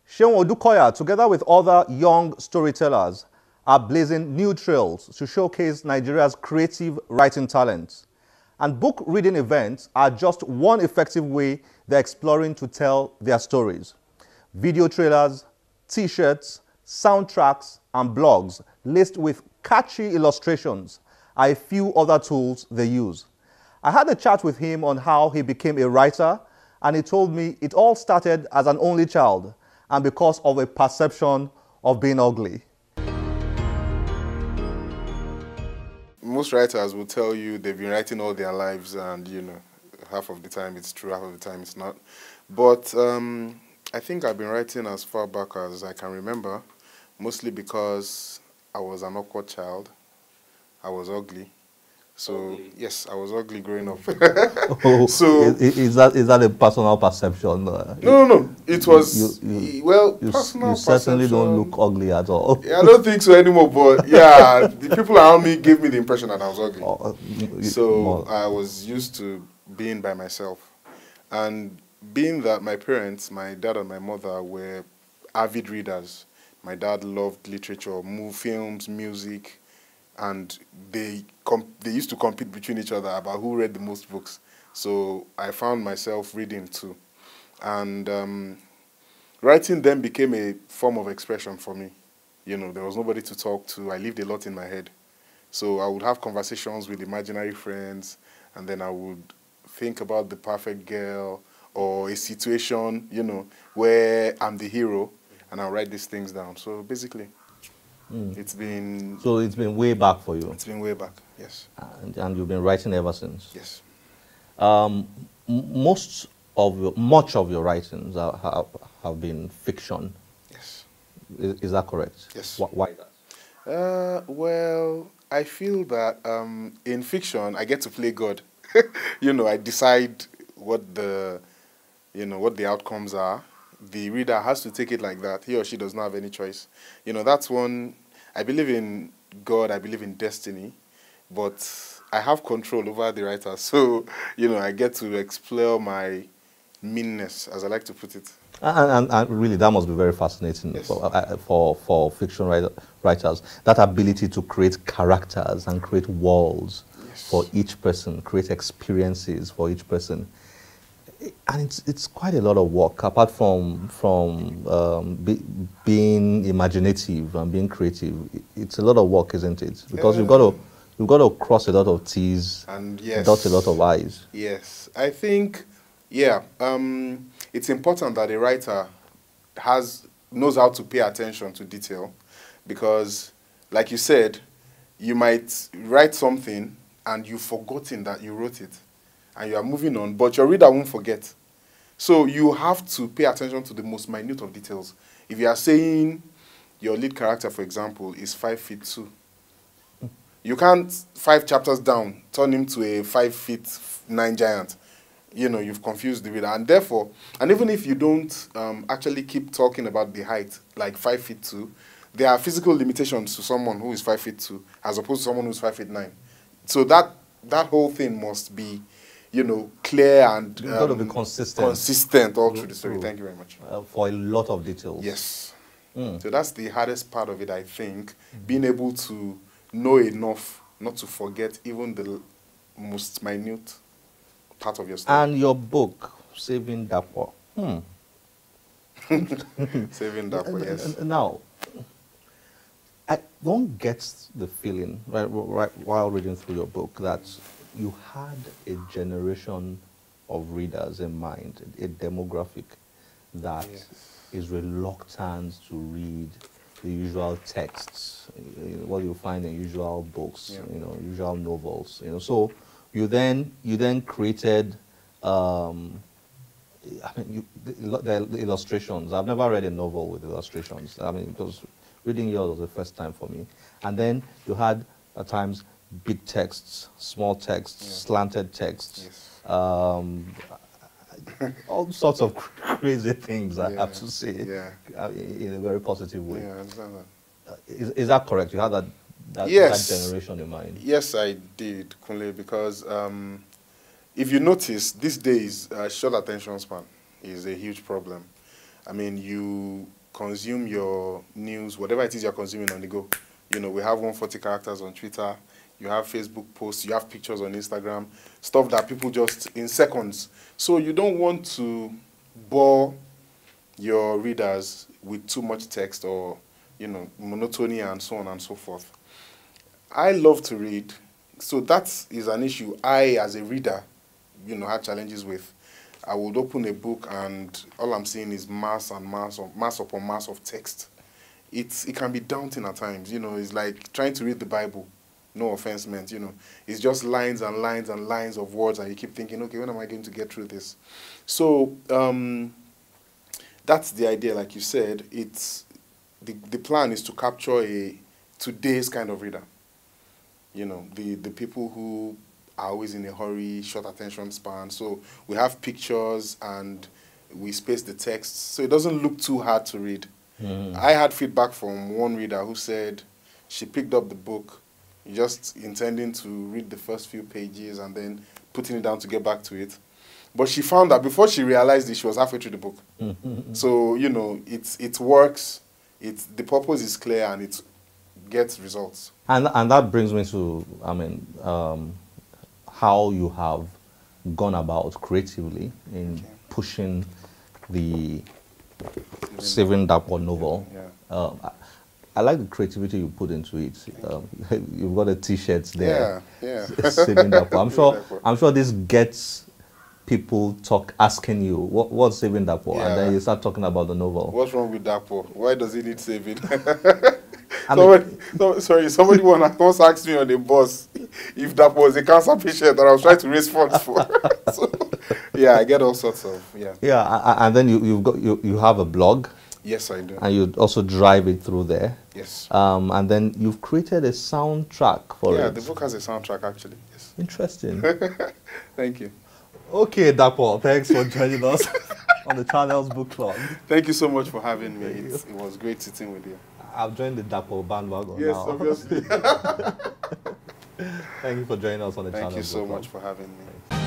Seun Odukoya, together with other young storytellers, are blazing new trails to showcase Nigeria's creative writing talents. And book reading events are just one effective way they're exploring to tell their stories. Video trailers, t-shirts, soundtracks, and blogs laced with catchy illustrations are a few other tools they use. I had a chat with him on how he became a writer, and he told me it all started as an only child and because of a perception of being ugly. Most writers will tell you they've been writing all their lives, and half of the time it's true, half of the time it's not. But I think I've been writing as far back as I can remember, mostly because I was an awkward child. I was ugly. So, ugly. Yes, I was ugly growing up. So is that a personal perception? No. It was, personal you certainly perception. don't look ugly at all. Yeah, I don't think so anymore, but yeah, the people around me gave me the impression that I was ugly. So I was used to being by myself. And being that my parents, my dad and my mother, were avid readers. My dad loved literature, films, music, and they used to compete between each other about who read the most books. So I found myself reading too. And writing then became a form of expression for me. There was nobody to talk to. I lived a lot in my head. So I would have conversations with imaginary friends, and then I would think about the perfect girl or a situation, where I'm the hero, and I'll write these things down. So basically, it's been... So it's been way back for you? It's been way back, yes. And you've been writing ever since? Yes. Much of your writings have been fiction. Yes. Is that correct? Yes. Why that? Well, I feel that in fiction, I get to play God. I decide what the outcomes are. The reader has to take it like that. He or she does not have any choice. That's one. I believe in God. I believe in destiny, but I have control over the writer. So, I get to explore my meanness, as I like to put it. And really, that must be very fascinating. Yes. for fiction writers. That ability to create characters and create worlds. Yes. For each person, create experiences for each person. And it's quite a lot of work, apart from being imaginative and being creative. It's a lot of work, isn't it? Because you've got to cross a lot of T's and dot a lot of I's. Yes, I think, it's important that a writer knows how to pay attention to detail, because, like you said, you might write something and you've forgotten that you wrote it, and you are moving on, but your reader won't forget. So you have to pay attention to the most minute of details. If you are saying your lead character, for example, is 5'2", you can't 5 chapters down turn him to a 5'9" giant. You've confused the reader, and therefore, and even if you don't actually keep talking about the height, like 5'2", there are physical limitations to someone who is 5'2", as opposed to someone who's 5'9". So that whole thing must be, clear and got to be consistent. Consistent all through the story. Thank you very much. For a lot of details. Yes. So that's the hardest part of it, I think. Being able to know enough not to forget even the most minute part of your story. And your book, Saving Dapo. Saving Dapo, yes. Now, one gets the feeling, right, while reading through your book, that you had a generation of readers in mind, a demographic that is reluctant to read the usual texts, what you find in usual books, usual novels. So you then created, the illustrations. I've never read a novel with illustrations. Because reading yours was the first time for me. And then you had, at times, big texts, small texts, slanted texts, all sorts of crazy things, I have to say, in a very positive way. Yeah, I understand that. Is that correct? You had that generation in mind? Yes, I did, Kunle, because if you notice, these days, short attention span is a huge problem. I mean, consume your news, whatever it is you're consuming on the go. You know, we have 140 characters on Twitter. You have Facebook posts. You have pictures on Instagram. Stuff that people just in seconds. So you don't want to bore your readers with too much text or, you know, monotony and so on and so forth. I love to read. So that is an issue I, as a reader, you know, had challenges with. I would open a book and all I'm seeing is mass and mass upon mass of text. It can be daunting at times, you know. It's like trying to read the Bible. No offense meant, you know. It's just lines and lines and lines of words, and you keep thinking, okay, when am I going to get through this? So that's the idea, like you said. It's the plan is to capture today's kind of reader. You know, the people who are always in a hurry, short attention span. So we have pictures and we space the text, so it doesn't look too hard to read. I had feedback from one reader who said she picked up the book just intending to read the first few pages and then putting it down to get back to it. But she found that before she realized it, she was halfway through the book. So, you know, it works, the purpose is clear, and it gets results. And that brings me to, I mean, how you have gone about creatively in pushing the Saving Dapo novel. Yeah. I like the creativity you put into it. You've got a T-shirt there. Yeah. Saving Dapo. I'm sure this gets people asking you what's Saving Dapo, and then you start talking about the novel. What's wrong with Dapo? Why does he need saving? Somebody once asked me on the bus if Dapo was a cancer patient that I was trying to raise funds for. So, yeah, I get all sorts of and then you have a blog. Yes, I do. And you also drive it through there. Yes. And then you've created a soundtrack for it. Yeah, the book has a soundtrack actually. Yes. Interesting. Thank you. Okay, Dapo, thanks for joining us on the channel's book club. Thank you so much for having me. It was great sitting with you. I've joined the Dapo bandwagon now. Yes, obviously. Thank you for joining us on the channel. Thank you so much for having me.